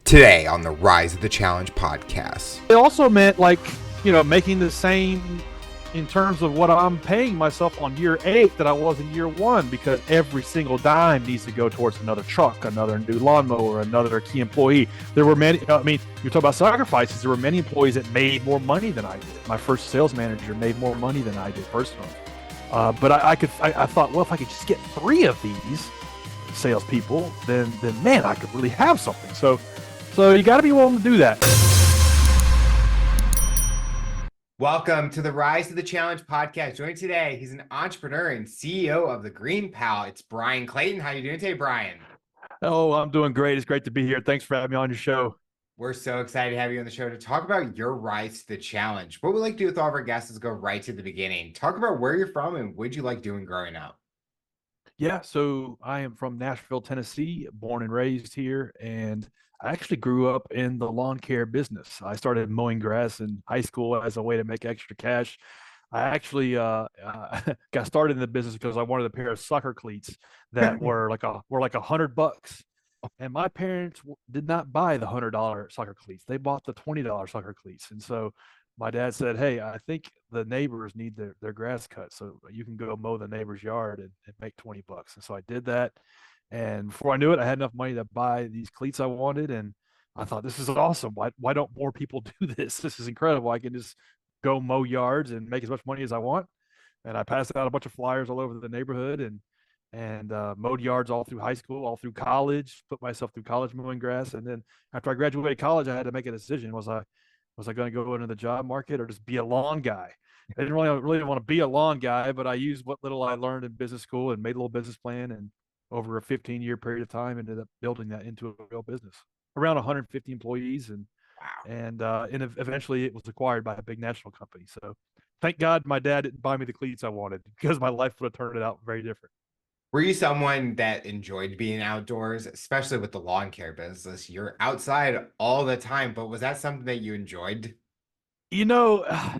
Today on the Rise of the Challenge podcast. It also meant making the same in terms of what I'm paying myself on year 8 that I was in year 1, because every single dime needs to go towards another truck, another new lawnmower, another key employee. There were many, you talk about sacrifices. There were many employees that made more money than I did. My first sales manager made more money than I did personally. But I thought, well, if I could just get 3 of these salespeople, then man, I could really have something. So you got to be willing to do that. Welcome to the Rise of the Challenge podcast. Joining today, he's an entrepreneur and CEO of the GreenPal. It's Bryan Clayton. How are you doing today, Bryan? Oh, I'm doing great. It's great to be here. Thanks for having me on your show. We're so excited to have you on the show to talk about your rise to the challenge. What we like to do with all of our guests is go right to the beginning. Talk about where you're from and what you like doing growing up. Yeah, so I am from Nashville, Tennessee, born and raised here, and I actually grew up in the lawn care business. I started mowing grass in high school as a way to make extra cash. I actually got started in the business because I wanted a pair of soccer cleats that were like $100, and my parents did not buy the $100 soccer cleats. They bought the $20 soccer cleats, and so my dad said, "Hey, I think the neighbors need their grass cut, so you can go mow the neighbor's yard and make $20." And so I did that. And before I knew it, I had enough money to buy these cleats I wanted. And I thought, this is awesome. Why don't more people do this? This is incredible. I can just go mow yards and make as much money as I want. And I passed out a bunch of flyers all over the neighborhood and mowed yards all through high school, all through college, put myself through college mowing grass. And then after I graduated college, I had to make a decision. Was I going to go into the job market or just be a lawn guy? I didn't really want to be a lawn guy, but I used what little I learned in business school and made a little business plan. And over a 15-year period of time, ended up building that into a real business, around 150 employees. And eventually it was acquired by a big national company. So thank God my dad didn't buy me the cleats I wanted, because my life would have turned it out very different. Were you someone that enjoyed being outdoors, especially with the lawn care business? You're outside all the time, but was that something that you enjoyed? I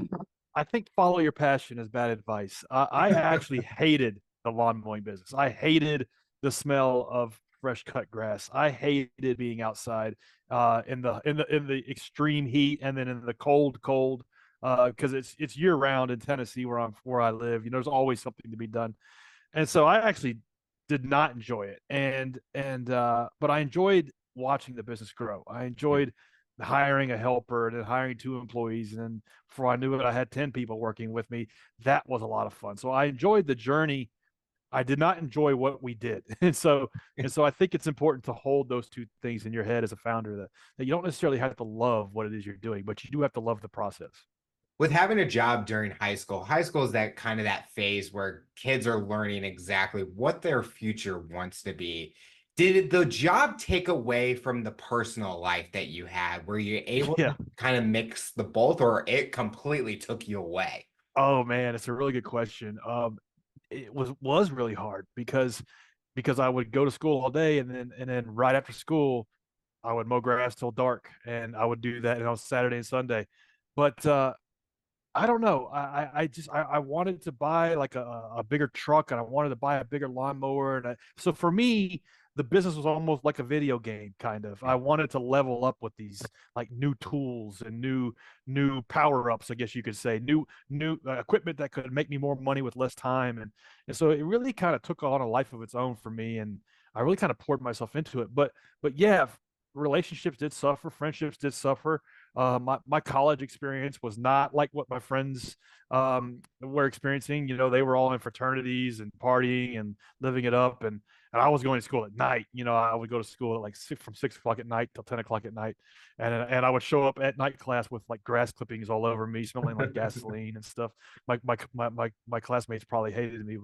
think follow your passion is bad advice. I actually hated the lawn mowing business. I hated the smell of fresh cut grass. I hated being outside in the extreme heat, and then in the cold, because it's year round in Tennessee where I live. There's always something to be done. And so I actually did not enjoy it. But I enjoyed watching the business grow. I enjoyed hiring a helper and then hiring 2 employees. And then before I knew it, I had 10 people working with me. That was a lot of fun. So I enjoyed the journey. I did not enjoy what we did. And so I think it's important to hold those 2 things in your head as a founder, that you don't necessarily have to love what it is you're doing, but you do have to love the process. With having a job during high school is that kind of that phase where kids are learning exactly what their future wants to be. Did the job take away from the personal life that you had? Were you able Yeah. to kind of mix the both, or it completely took you away? Oh man, it's a really good question. It was really hard because I would go to school all day, and then right after school I would mow grass till dark, and I would do that on Saturday and Sunday. But I don't know. I wanted to buy like a bigger truck, and I wanted to buy a bigger lawnmower. So for me, the business was almost like a video game, kind of. I wanted to level up with these like new tools and new power ups, I guess you could say, new equipment that could make me more money with less time. And so it really kind of took on a life of its own for me, and I really kind of poured myself into it. But yeah, relationships did suffer, friendships did suffer. My college experience was not like what my friends were experiencing. They were all in fraternities and partying and living it up, and I was going to school at night. I would go to school at like from 6 o'clock at night till 10 o'clock at night, and I would show up at night class with like grass clippings all over me, smelling like gasoline and stuff. My classmates probably hated me,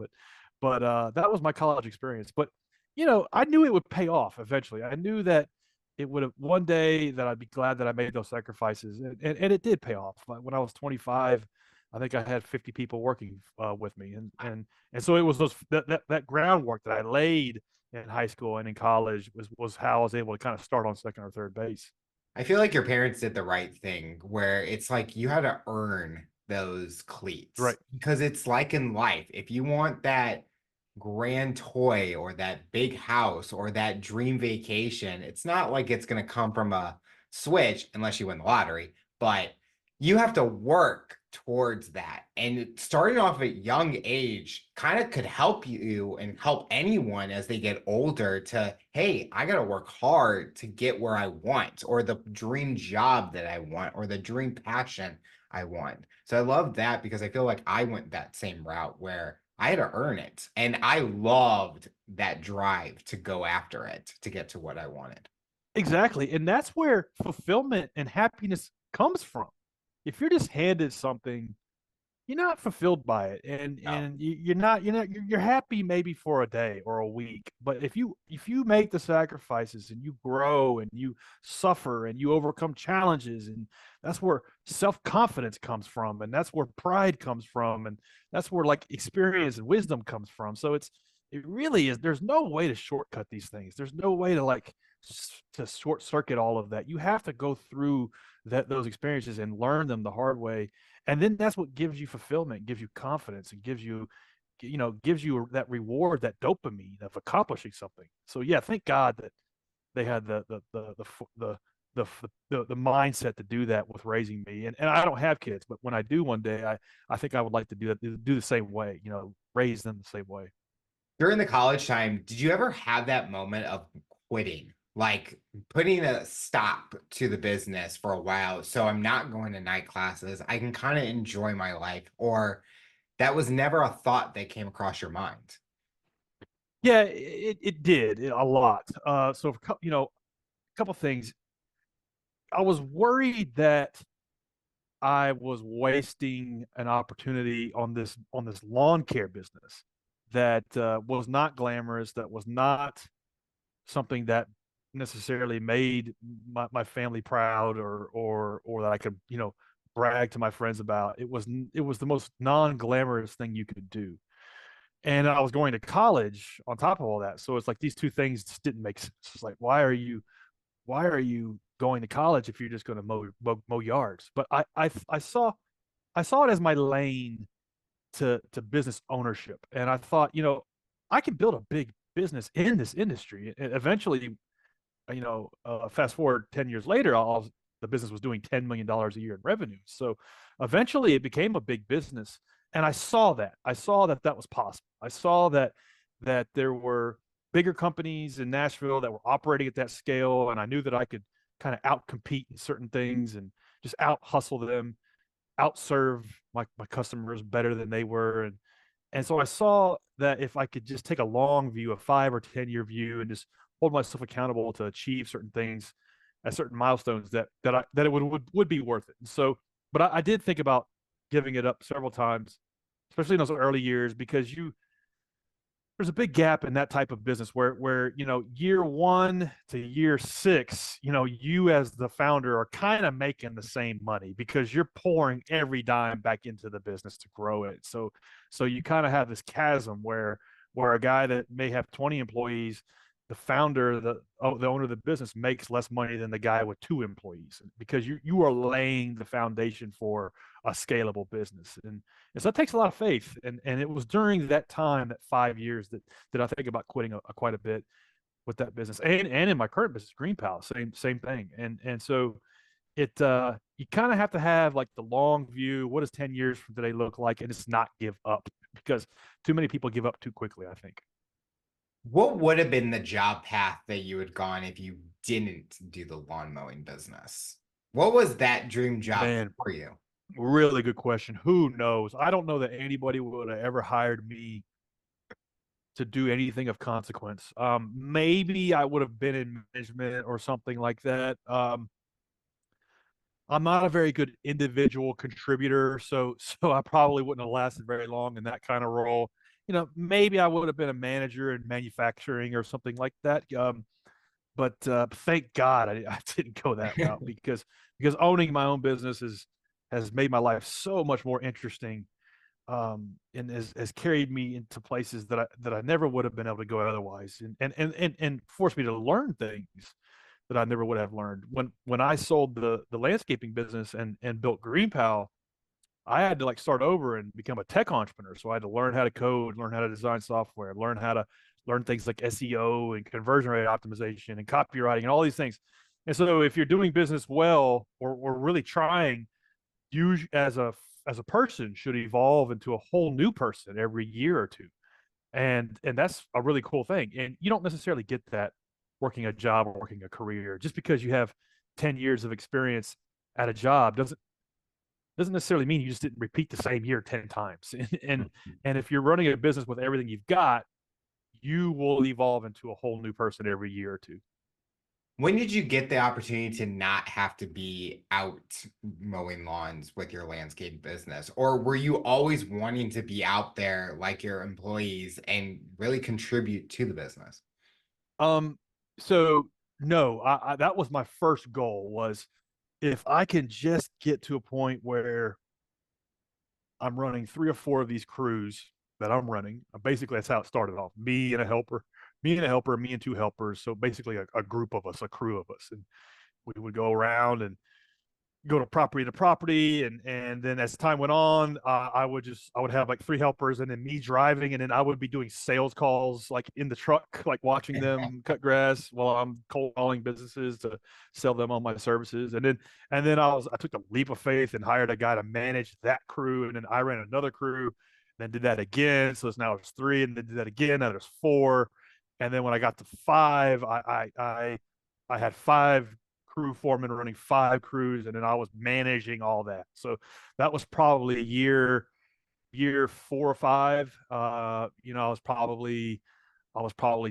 but that was my college experience. But I knew it would pay off eventually. I knew that it would have one day, that I'd be glad that I made those sacrifices, and it did pay off. When I was 25, I think I had 50 people working with me, and so it was that groundwork that I laid in high school and in college was how I was able to kind of start on second or third base. I feel like your parents did the right thing, where it's like you had to earn those cleats, Right. because it's like in life, if you want that grand toy or that big house or that dream vacation. It's not like it's going to come from a switch unless you win the lottery, but you have to work towards that. And starting off at young age kind of could help you and help anyone as they get older to, hey, I got to work hard to get where I want, or the dream job that I want, or the dream passion I want. So I love that because I feel like I went that same route where I had to earn it. And I loved that drive to go after it to get to what I wanted. Exactly. And that's where fulfillment and happiness comes from. If you're just handed something, you're not fulfilled by it, and No. you're happy maybe for a day or a week, but if you make the sacrifices and you grow and you suffer and you overcome challenges, and that's where self-confidence comes from, and that's where pride comes from, and that's where like experience and wisdom comes from. So it really is, there's no way to shortcut these things. There's no way to like to short circuit all of that. You have to go through those experiences and learn them the hard way, and then that's what gives you fulfillment, gives you confidence, and gives you that reward, that dopamine of accomplishing something. So yeah, thank God that they had the mindset to do that with raising me. And I don't have kids, but when I do one day, I think I would like to do that, do the same way, raise them the same way. During the college time, did you ever have that moment of quitting? Like putting a stop to the business for a while. So I'm not going to night classes. I can kind of enjoy my life. Or that was never a thought that came across your mind. Yeah, it did a lot. So a couple things. I was worried that I was wasting an opportunity on this lawn care business that was not glamorous, that was not something that necessarily made my family proud, or that I could brag to my friends about. It was the most non-glamorous thing you could do, and I was going to college on top of all that. So it's like these two things just didn't make sense. It's like, why are you going to college if you're just going to mow yards? But I saw it as my lane to business ownership, and I thought, I can build a big business in this industry. And eventually, fast forward 10 years later, the business was doing $10 million a year in revenue. So eventually it became a big business. And I saw that that was possible. I saw that there were bigger companies in Nashville that were operating at that scale. And I knew that I could kind of outcompete in certain things and just out hustle them, outserve my customers better than they were. And so I saw that if I could just take a long view, a 5 or 10 year view, and just hold myself accountable to achieve certain things at certain milestones, that it would be worth it. And so, but I did think about giving it up several times, especially in those early years, because there's a big gap in that type of business where year 1 to year 6, you as the founder are kind of making the same money because you're pouring every dime back into the business to grow it. So you kind of have this chasm where a guy that may have 20 employees, the founder, the owner of the business, makes less money than the guy with 2 employees, because you are laying the foundation for a scalable business. And so it takes a lot of faith. And it was during that time, that 5 years, that I think about quitting quite a bit with that business, and in my current business, GreenPal, same thing. And so you kind of have to have like the long view. What does 10 years from today look like? And it's not give up, because too many people give up too quickly, I think. What would have been the job path that you had gone if you didn't do the lawn mowing business? What was that dream job Man, for you? really good question. Who knows? I don't know that anybody would have ever hired me to do anything of consequence. Maybe I would have been in management or something like that. I'm not a very good individual contributor, so I probably wouldn't have lasted very long in that kind of role. Maybe I would have been a manager in manufacturing or something like that. But thank God I didn't go that route, because owning my own business has made my life so much more interesting, and has carried me into places that I never would have been able to go otherwise, and forced me to learn things that I never would have learned. When I sold the landscaping business and built GreenPal, I had to like start over and become a tech entrepreneur. So I had to learn how to code, learn how to design software, learn things like SEO and conversion rate optimization and copywriting and all these things. And so if you're doing business well or really trying, you as a person should evolve into a whole new person every year or two. And that's a really cool thing. And you don't necessarily get that working a job or working a career. Just because you have 10 years of experience at a job doesn't necessarily mean you just didn't repeat the same year 10 times. And if you're running a business with everything you've got, you will evolve into a whole new person every year or two. When did you get the opportunity to not have to be out mowing lawns with your landscape business? Or were you always wanting to be out there like your employees and really contribute to the business? Um, so no, that was my first goal was if I can just get to a point where I'm running 3 or 4 of these crews that I'm running. Basically, that's how it started off. Me and 2 helpers. So basically, a group of us, a crew of us, and we would go around and go to property, and then as time went on, I would have like 3 helpers and then me driving, and then I would be doing sales calls like in the truck, like watching them cut grass while I'm cold calling businesses to sell them on my services. And then I took the leap of faith and hired a guy to manage that crew, and then I ran another crew, then did that again, so it's now it's 3, and then did that again, now there's 4. And then when I got to 5, I had 5 crew foreman running 5 crews, and then I was managing all that. So that was probably year 4 or 5. I was probably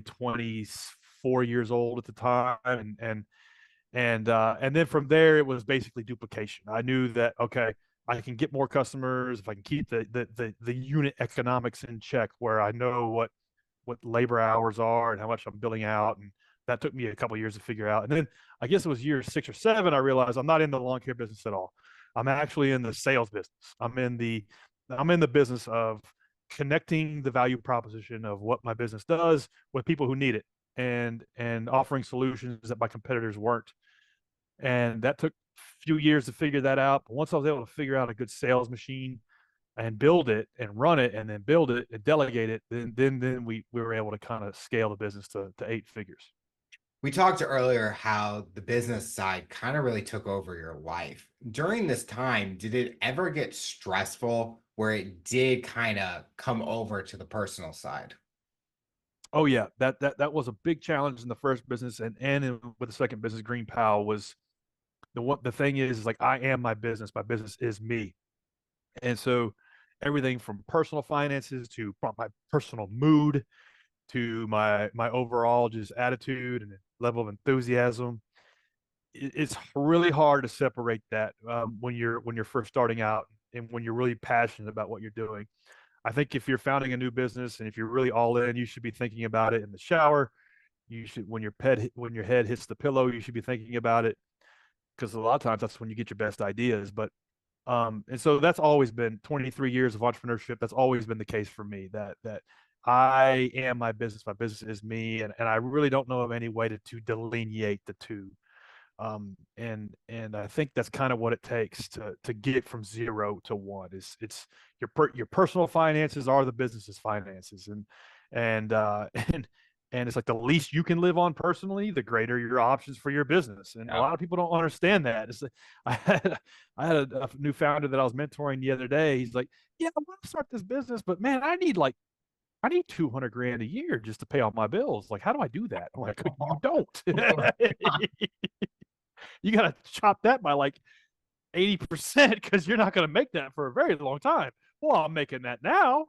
24 years old at the time, and then from there it was basically duplication. I knew that okay, I can get more customers if I can keep the unit economics in check, where I know what labor hours are and how much I'm billing out. And that took me a couple of years to figure out. And then I guess it was year 6 or 7, I realized I'm not in the lawn care business at all. I'm actually in the sales business. I'm in the business of connecting the value proposition of what my business does with people who need it, and offering solutions that my competitors weren't. And that took a few years to figure that out. But once I was able to figure out a good sales machine and build it and run it and then build it and delegate it, then we were able to kind of scale the business to 8 figures. We talked earlier how the business side kind of really took over your life. During this time, did it ever get stressful where it did kind of come over to the personal side? Oh yeah, that was a big challenge in the first business, with the second business, GreenPal, was the thing is like I am my business. My business is me. And so everything from personal finances to my personal mood to my overall just attitude and level of enthusiasm, it's really hard to separate that when you're first starting out and when you're really passionate about what you're doing. I think if you're founding a new business and if you're really all in, you should be thinking about it in the shower. You should when your head hits the pillow, you should be thinking about it, because a lot of times that's when you get your best ideas. But and so that's always been 23 years of entrepreneurship. That's always been the case for me, that I am my business. My business is me. And I really don't know of any way to delineate the two. And I think that's kind of what it takes to get from 0 to 1. It's your personal finances are the business's finances, and and it's like the least you can live on personally, the greater your options for your business. And a Yeah. lot of people don't understand that. It's like, I had a new founder that I was mentoring the other day. He's like, "Yeah, I want to start this business, but man, I need 200 grand a year just to pay all my bills. Like, how do I do that?" I'm like, "You don't. You got to chop that by like 80% because you're not going to make that for a very long time." "Well, I'm making that now."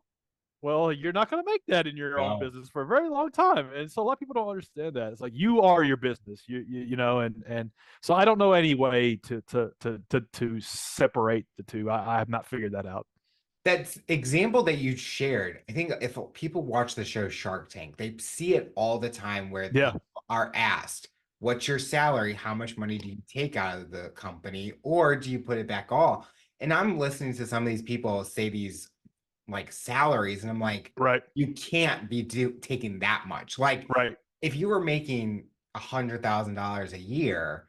"Well, you're not going to make that in your own No. business for a very long time." And so a lot of people don't understand that. It's like you are your business, and so I don't know any way to separate the two. I have not figured that out. That example that you shared, I think if people watch the show Shark Tank, they see it all the time where Yeah, people are asked, "What's your salary? How much money do you take out of the company? Or do you put it back all?" And I'm listening to some of these people say these like salaries, and I'm like, right, you can't be taking that much. Like, right, if you were making $100,000 a year,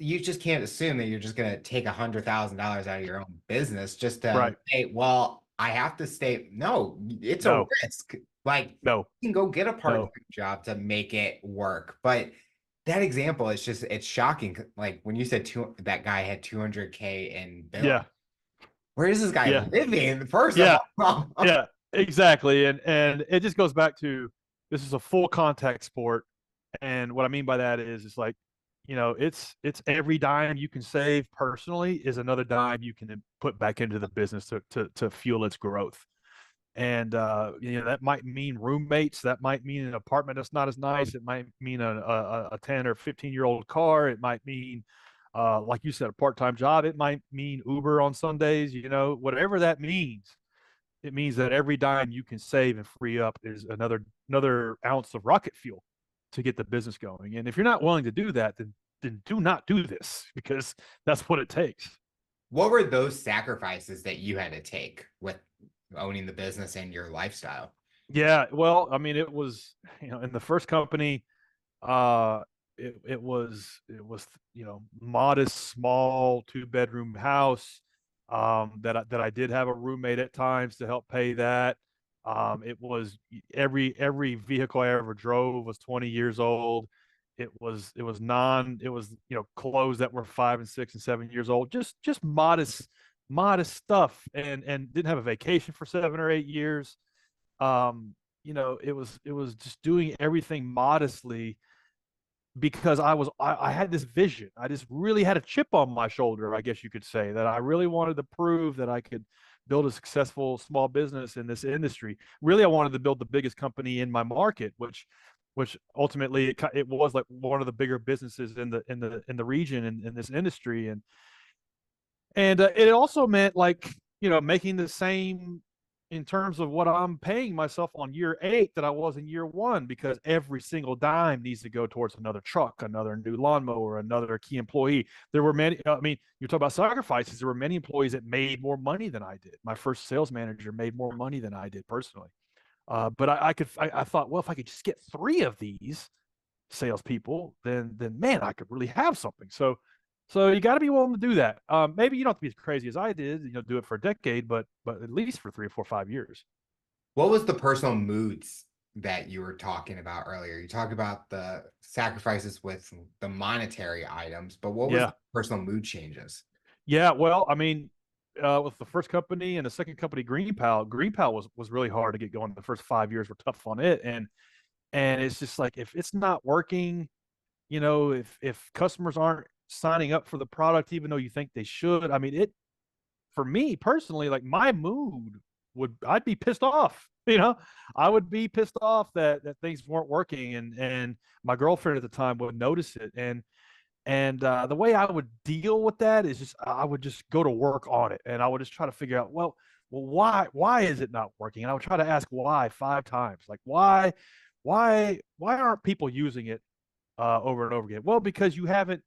you just can't assume that you're just going to take $100,000 out of your own business just to Right. say, well, I have to stay. No, it's a No, risk. Like no, you can go get a part-time no. job to make it work. But that example is just, it's shocking. Like when you said that guy had 200K in bill, Yeah, where is this guy yeah, living, first of yeah, all? yeah, exactly. And it just goes back to this is a full contact sport. And what I mean by that is it's like, it's every dime you can save personally is another dime you can put back into the business to fuel its growth. And that might mean roommates, that might mean an apartment that's not as nice, it might mean a 10 or 15-year-old car, it might mean like you said, a part-time job, it might mean Uber on Sundays, whatever that means. It means that every dime you can save and free up is another ounce of rocket fuel to get the business going. And if you're not willing to do that, then do not do this, because that's what it takes. What were those sacrifices that you had to take with owning the business and your lifestyle? Yeah, well, I mean, it was, in the first company, uh, it was modest, small 2-bedroom house. That I did have a roommate at times to help pay that. It was every vehicle I ever drove was 20 years old. It was clothes that were 5 and 6 and 7 years old. Just modest stuff, and didn't have a vacation for 7 or 8 years. It was just doing everything modestly because I had this vision. I just really had a chip on my shoulder, I guess you could say, that I really wanted to prove that I could build a successful small business in this industry. Really, I wanted to build the biggest company in my market, which ultimately it was like one of the bigger businesses in the region in this industry. And it also meant, like, making the same in terms of what I'm paying myself on year 8 that I was in year 1, because every single dime needs to go towards another truck, another new lawnmower, another key employee. There were many, I mean, you talk about sacrifices. There were many employees that made more money than I did. My first sales manager made more money than I did personally. But I thought, well, if I could just get 3 of these salespeople, then man, I could really have something. So you got to be willing to do that. Maybe you don't have to be as crazy as I did, do it for a decade, but at least for 3 or 4 or 5 years. What was the personal moods that you were talking about earlier? You talked about the sacrifices with the monetary items, but what was the Yeah, personal mood changes? yeah. Well, I mean, with the first company and the second company, GreenPal was really hard to get going. The first 5 years were tough on it, and it's just like, if it's not working, if customers aren't signing up for the product even though you think they should. I mean, it for me personally, like, my mood I'd be pissed off. I would be pissed off that things weren't working, and my girlfriend at the time would notice it. And the way I would deal with that is just I would just go to work on it, and I would just try to figure out, well, why is it not working? And I would try to ask why 5 times, like, why aren't people using it over and over again? Well, because you haven't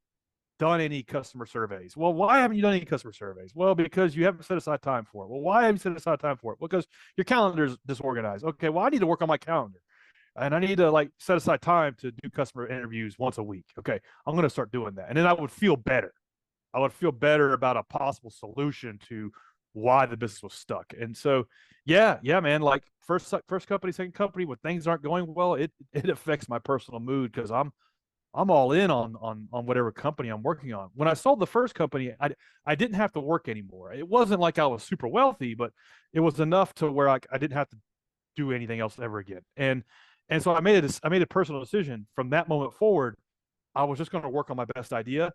done any customer surveys. Well, why haven't you done any customer surveys? Well, because you haven't set aside time for it. Well, why haven't you set aside time for it? Because your calendar's disorganized. Okay, well, I need to work on my calendar, and I need to, like, set aside time to do customer interviews once a week. Okay, I'm going to start doing that, and then I would feel better. I would feel better about a possible solution to why the business was stuck. And so, yeah, man, like, first company, second company, when things aren't going well, it affects my personal mood, because I'm all in on whatever company I'm working on. When I sold the first company, I didn't have to work anymore. It wasn't like I was super wealthy, but it was enough to where I didn't have to do anything else ever again. And so I made a personal decision from that moment forward. I was just going to work on my best idea,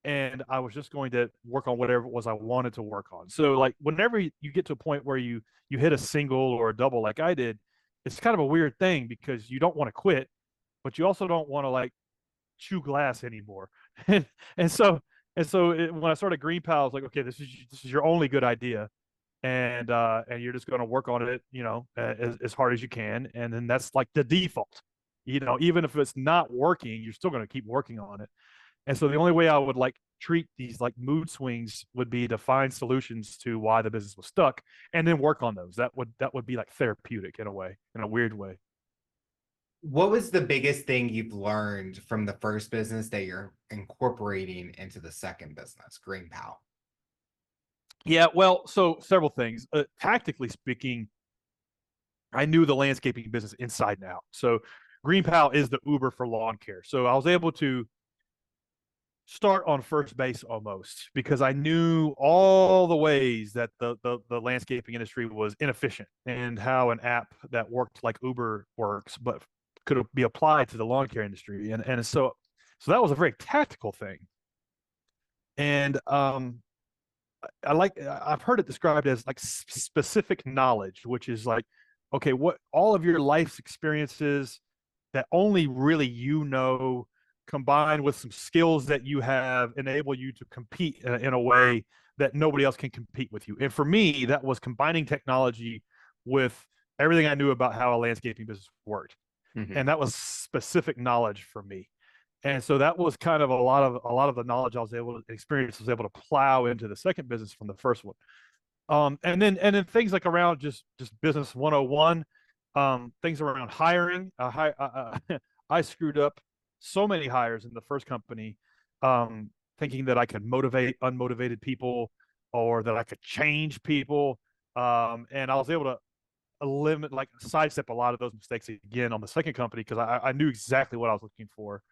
and I was just going to work on whatever it was I wanted to work on. So, like, whenever you get to a point where you hit a single or a double like I did, it's kind of a weird thing, because you don't want to quit, but you also don't want to, like, chew glass anymore. and and so when I started GreenPal, I was like, okay, this is your only good idea, and you're just going to work on it, as hard as you can, and then that's like the default. Even if it's not working, you're still going to keep working on it. And so the only way I would, like, treat these, like, mood swings would be to find solutions to why the business was stuck, and then work on those. That would be like therapeutic in a way, in a weird way. What was the biggest thing you've learned from the first business that you're incorporating into the second business, GreenPal? Yeah, well, so several things. Tactically speaking, I knew the landscaping business inside and out. So GreenPal is the Uber for lawn care. So I was able to start on first base almost because I knew all the ways that the landscaping industry was inefficient and how an app that worked like Uber works, but could be applied to the lawn care industry. And so that was a very tactical thing. And I've heard it described as like specific knowledge, which is like, okay, what all of your life's experiences that only really you know, combined with some skills that you have, enable you to compete in a way that nobody else can compete with you. And for me, that was combining technology with everything I knew about how a landscaping business worked, Hmm. and that was specific knowledge for me. And so that was kind of a lot of the knowledge I was able to experience was able to plow into the second business from the first one. And then things like around just business 101, things around hiring. I screwed up so many hires in the first company, thinking that I could motivate unmotivated people or that I could change people. And I was able to limit, like sidestep a lot of those mistakes again on the second company because I knew exactly what I was looking for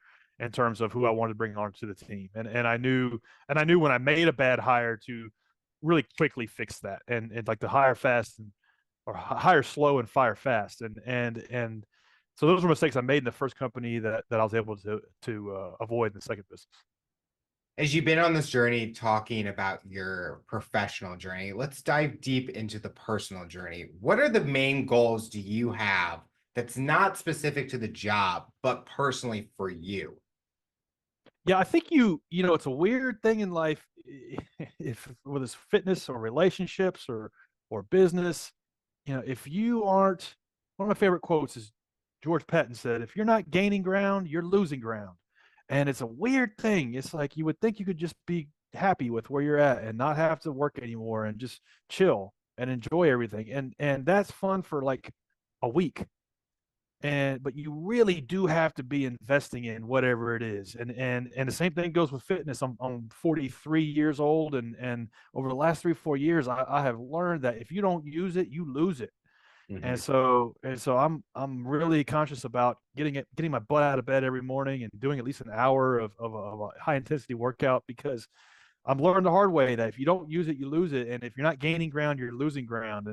in terms of who I wanted to bring on to the team. And I knew when I made a bad hire to really quickly fix that and like to hire fast or hire slow and fire fast. And so those were mistakes I made in the first company that I was able to avoid in the second business. As you've been on this journey talking about your professional journey, let's dive deep into the personal journey. What are the main goals do you have that's not specific to the job, but personally for you? Yeah, I think you know it's a weird thing in life, if whether it's fitness or relationships or business. If you aren't, one of my favorite quotes is George Patton said, "If you're not gaining ground, you're losing ground." And it's a weird thing. It's like you would think you could just be happy with where you're at and not have to work anymore and just chill and enjoy everything. And that's fun for like a week, but you really do have to be investing in whatever it is. And the same thing goes with fitness. I'm 43 years old, and over the last 3 4 years I have learned that if you don't use it, you lose it. and Mhm. so and so I'm really conscious about getting my butt out of bed every morning and doing at least an hour of a high intensity workout, because I've learned the hard way that if you don't use it, you lose it, and if you're not gaining ground, you're losing ground.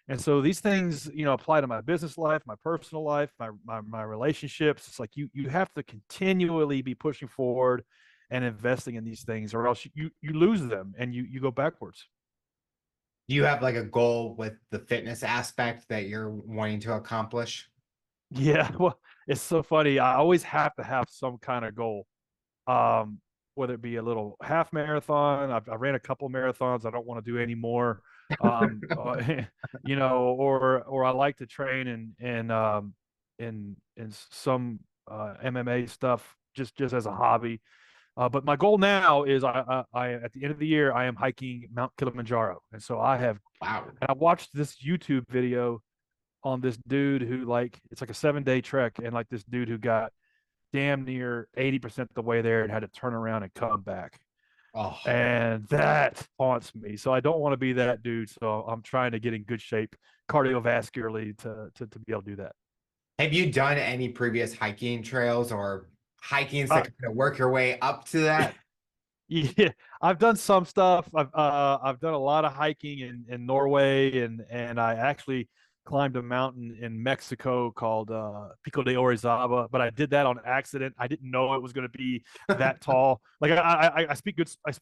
And so these things, apply to my business life, my personal life, my relationships. It's like you have to continually be pushing forward and investing in these things, or else you lose them and you go backwards. Do you have like a goal with the fitness aspect that you're wanting to accomplish? Yeah, well, it's so funny. I always have to have some kind of goal, um, whether it be a little half marathon. I ran a couple marathons. I don't want to do any more. Or I like to train in some MMA stuff just as a hobby. But my goal now is I at the end of the year I am hiking Mount Kilimanjaro, and so Wow. I watched this YouTube video on this dude who, like, it's like a 7 day trek, and like this dude who got damn near 80% the way there and had to turn around and come back. Oh, And that haunts me. So I don't want to be that dude. So I'm trying to get in good shape cardiovascularly to be able to do that. have you done any previous hiking trails or hikings to Uh, kind of work your way up to that? yeah, I've done some stuff. I've done a lot of hiking in Norway, and I actually climbed a mountain in Mexico called Pico de Orizaba, but I did that on accident. I didn't know it was going to be that tall. Like I speak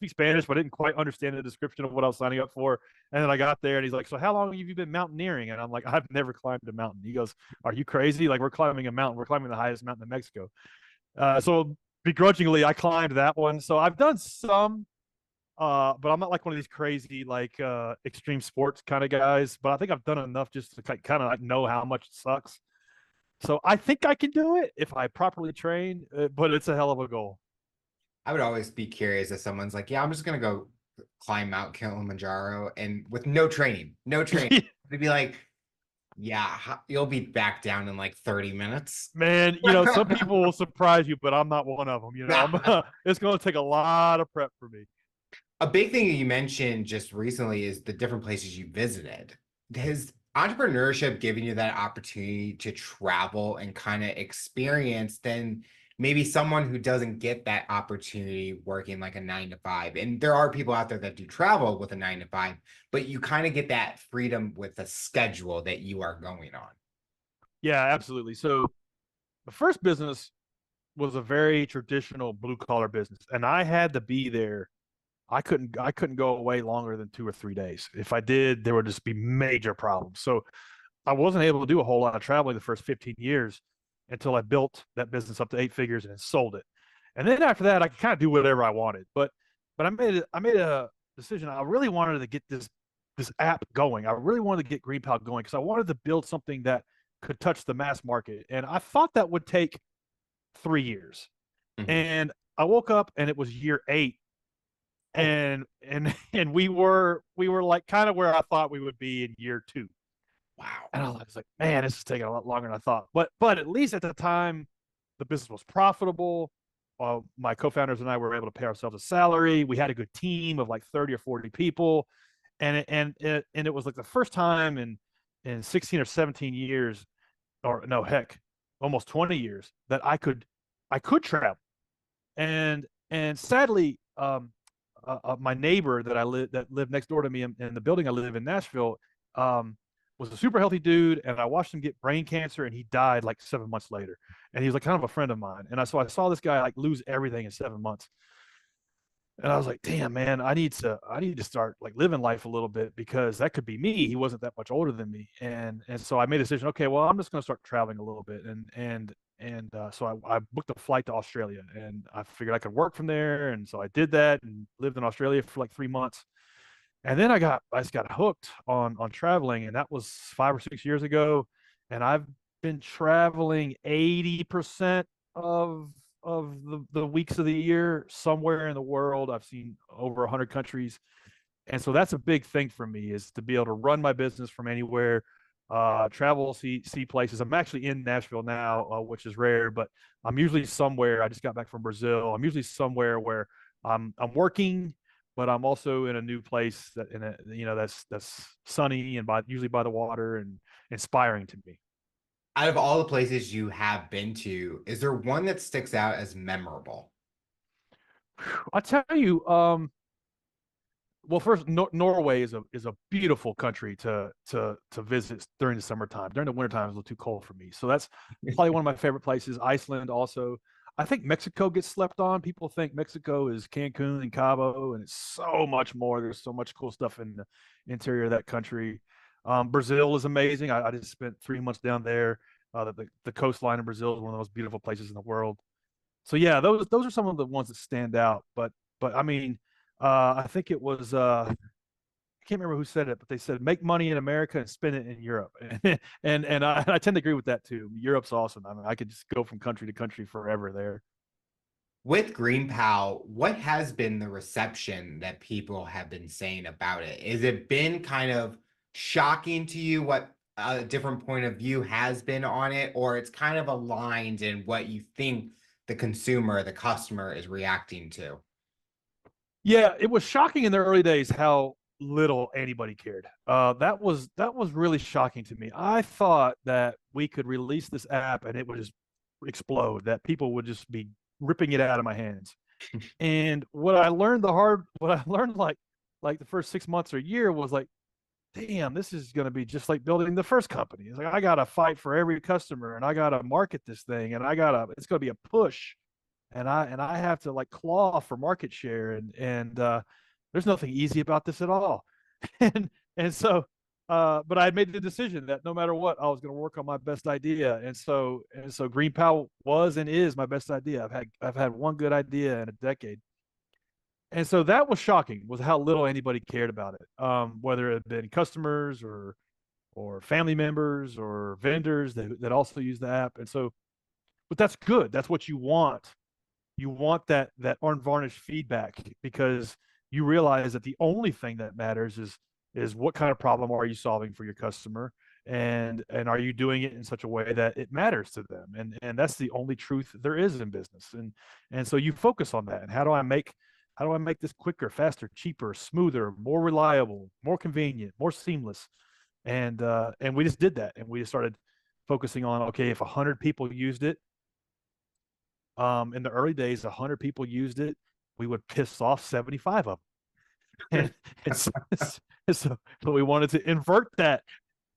Spanish, but I didn't quite understand the description of what I was signing up for. And then I got there, and he's like, "So how long have you been mountaineering?" And I'm like, "I've never climbed a mountain." He goes, "Are you crazy? Like, we're climbing a mountain. We're climbing the highest mountain in Mexico." So begrudgingly, I climbed that one. So I've done some, but I'm not like one of these crazy like extreme sports kind of guys. But I think I've done enough just to kind of like know how much it sucks. So I think I can do it if I properly train, but it's a hell of a goal. I would always be curious if someone's like, yeah, I'm just gonna go climb Mount Kilimanjaro and with no training, no training. They'd be like, Yeah, you'll be back down in like 30 minutes. Man, some people will surprise you, but I'm not one of them. It's going to take a lot of prep for me. A big thing you mentioned just recently is the different places you visited. Has entrepreneurship given you that opportunity to travel and kind of experience then maybe someone who doesn't get that opportunity working like a 9 to 5? And there are people out there that do travel with a 9 to 5, but you kind of get that freedom with the schedule that you are going on. Yeah, absolutely. So the first business was a very traditional blue collar business, and I had to be there. I couldn't go away longer than 2 or 3 days. If I did, there would just be major problems. So I wasn't able to do a whole lot of traveling the first 15 years until I built that business up to 8 figures and then sold it. And then after that, I could kind of do whatever I wanted. But I made a decision. I really wanted to get this app going. I really wanted to get GreenPal going because I wanted to build something that could touch the mass market. And I thought that would take 3 years. Mhm. And I woke up and it was year 8, Oh, and we were like kind of where I thought we would be in year 2. wow. And I was like, man, this is taking a lot longer than I thought. But at least at the time, the business was profitable. My co-founders and I were able to pay ourselves a salary. We had a good team of like 30 or 40 people, and it was like the first time in 16 or 17 years, or no, heck, almost 20 years, that I could travel. And sadly, my neighbor that lived next door to me in the building I live in Nashville, was a super healthy dude, and I watched him get brain cancer, and he died like 7 months later. And he was like kind of a friend of mine, and I saw this guy like lose everything in 7 months, and I was like, damn, man, I need to start like living life a little bit because that could be me. He wasn't that much older than me, and so I made a decision. Okay, well, I'm just going to start traveling a little bit, and so I booked a flight to Australia, and I figured I could work from there, and so I did that and lived in Australia for like 3 months, and then I just got hooked on traveling, and that was 5 or 6 years ago, and I've been traveling 80% of the weeks of the year somewhere in the world. I've seen over 100 countries, and so that's a big thing for me, is to be able to run my business from anywhere, travel, see places. I'm actually in Nashville now, which is rare, but I'm usually somewhere. I just got back from Brazil. I'm usually somewhere where I'm working, but I'm also in a new place that in a that's sunny and usually by the water and inspiring to me. Out of all the places you have been to, is there one that sticks out as memorable? I tell you, well, first, Norway is a beautiful country to visit during the summertime. During the wintertime, it's a little too cold for me. So that's probably one of my favorite places. Iceland also. I think Mexico gets slept on. People think Mexico is Cancun and Cabo, and it's so much more. There's so much cool stuff in the interior of that country. Brazil is amazing. I just spent 3 months down there. The coastline in Brazil is one of the most beautiful places in the world. So yeah, those are some of the ones that stand out. But I mean, I think it was I can't remember who said it, but they said make money in America and spend it in Europe, and I tend to agree with that too. Europe's awesome. I mean, I could just go from country to country forever there. With GreenPal, what has been the reception that people have been saying about it? Has it been kind of shocking to you what a different point of view has been on it, or it's kind of aligned in what you think the consumer, the customer is reacting to? Yeah, it was shocking in the early days how little anybody cared. That was really shocking to me. I thought that we could release this app and it would just explode. That people would just be ripping it out of my hands. And what I learned like the first 6 months or a year was like, damn, this is going to be just like building the first company. It's like I got to fight for every customer, and I got to market this thing, and it's going to be a push, and I have to like claw for market share, and there's nothing easy about this at all. And so, but I made the decision that no matter what, I was going to work on my best idea, and so GreenPal was and is my best idea. I've had one good idea in a decade, and so that was shocking, was how little anybody cared about it, whether it had been customers or family members or vendors that also use the app. And so, but that's good. That's what you want. You want that unvarnished feedback, because you realize that the only thing that matters is what kind of problem are you solving for your customer, and are you doing it in such a way that it matters to them? And that's the only truth there is in business. And so you focus on that. And how do I make this quicker, faster, cheaper, smoother, more reliable, more convenient, more seamless? And we just did that, and we just started focusing on, okay, if 100 people used it, in the early days, 100 people used it, we would piss off 75 of them. And so we wanted to invert that.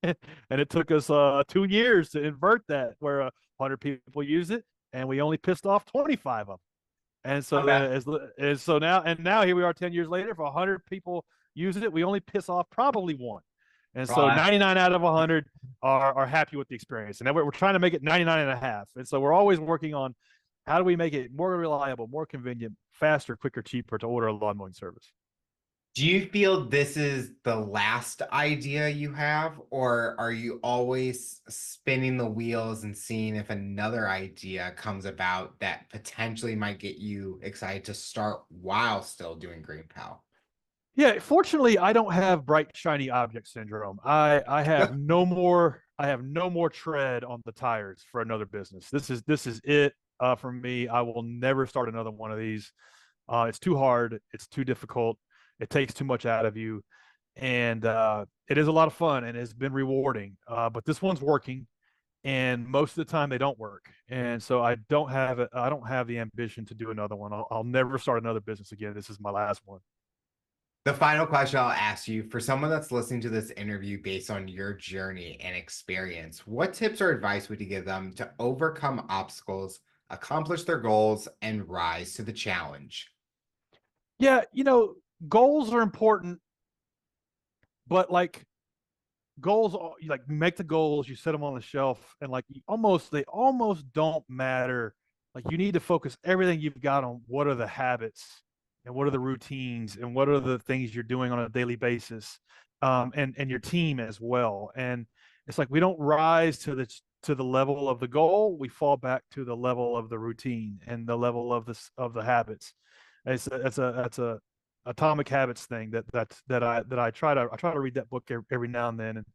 And it took us 2 years to invert that, where 100 people use it and we only pissed off 25 of them. And so Okay. now here we are 10 years later. If 100 people use it, we only piss off probably one. And Well, so 99 out of 100 are happy with the experience. And then we're trying to make it 99 and a half. And so we're always working on, how do we make it more reliable, more convenient, faster, quicker, cheaper to order a lawn mowing service? do you feel this is the last idea you have, or are you always spinning the wheels and seeing if another idea comes about that potentially might get you excited to start while still doing GreenPal? Yeah, fortunately, I don't have bright shiny object syndrome. I have no more tread on the tires for another business. This is it for me. I will never start another one of these. It's too hard. It's too difficult. It takes too much out of you, and it is a lot of fun and it's been rewarding. But this one's working, and most of the time they don't work. And so I don't have it. I don't have the ambition to do another one. I'll never start another business again. This is my last one. The final question I'll ask you, for someone that's listening to this interview based on your journey and experience, what tips or advice would you give them to overcome obstacles, accomplish their goals, and rise to the challenge? Yeah, goals are important, but like, like, make the goals, you set them on the shelf, and like, they almost don't matter. Like, you need to focus everything you've got on what are the habits and what are the routines and what are the things you're doing on a daily basis, and your team as well. And it's like, we don't rise to the level of the goal, we fall back to the level of the routine and the level of the habits. That's a atomic habits thing that I try to read that book every now and then.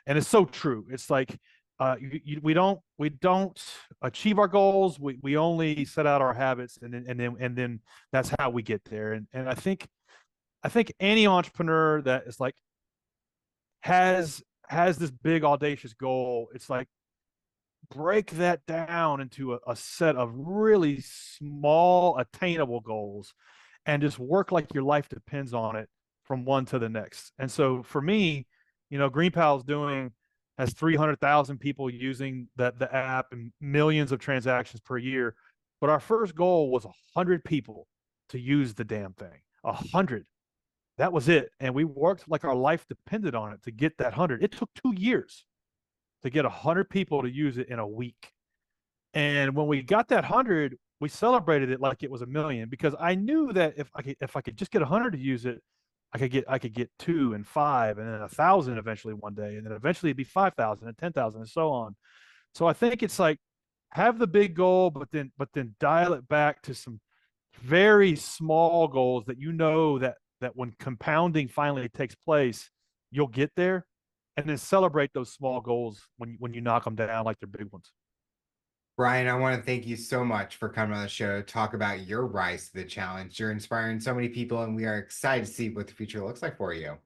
And it's so true. It's like, we don't achieve our goals. We only set out our habits, and then that's how we get there. And I think any entrepreneur that is like, has this big audacious goal, it's like, break that down into a set of really small attainable goals, and just work like your life depends on it from one to the next. And so for me, GreenPal has 300,000 people using the app and millions of transactions per year. But our first goal was 100 people to use the damn thing. 100. That was it. And we worked like our life depended on it to get that 100. It took 2 years to get 100 people to use it in a week. And when we got that 100, we celebrated it like it was a million, because I knew that if I could just get 100 to use it, I could get 2 and 5 and then 1,000 eventually one day, and then eventually it'd be 5,000 and 10,000 and so on. So I think it's like, have the big goal, but then dial it back to some very small goals that that when compounding finally takes place, you'll get there, and then celebrate those small goals when you knock them down like they're big ones. Bryan, I want to thank you so much for coming on the show to talk about your rise to the challenge. You're inspiring so many people, and we are excited to see what the future looks like for you.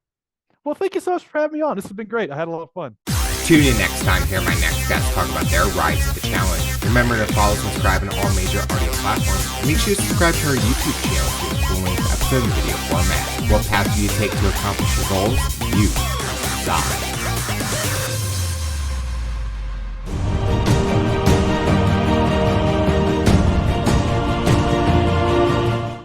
Well, thank you so much for having me on. This has been great. I had a lot of fun. Tune in next time to hear my next guest talk about their rise to the challenge. Remember to follow, subscribe on all major audio platforms. Make sure to subscribe to our YouTube channel to get full length episode in video format. What path do you take to accomplish your goals? You decide.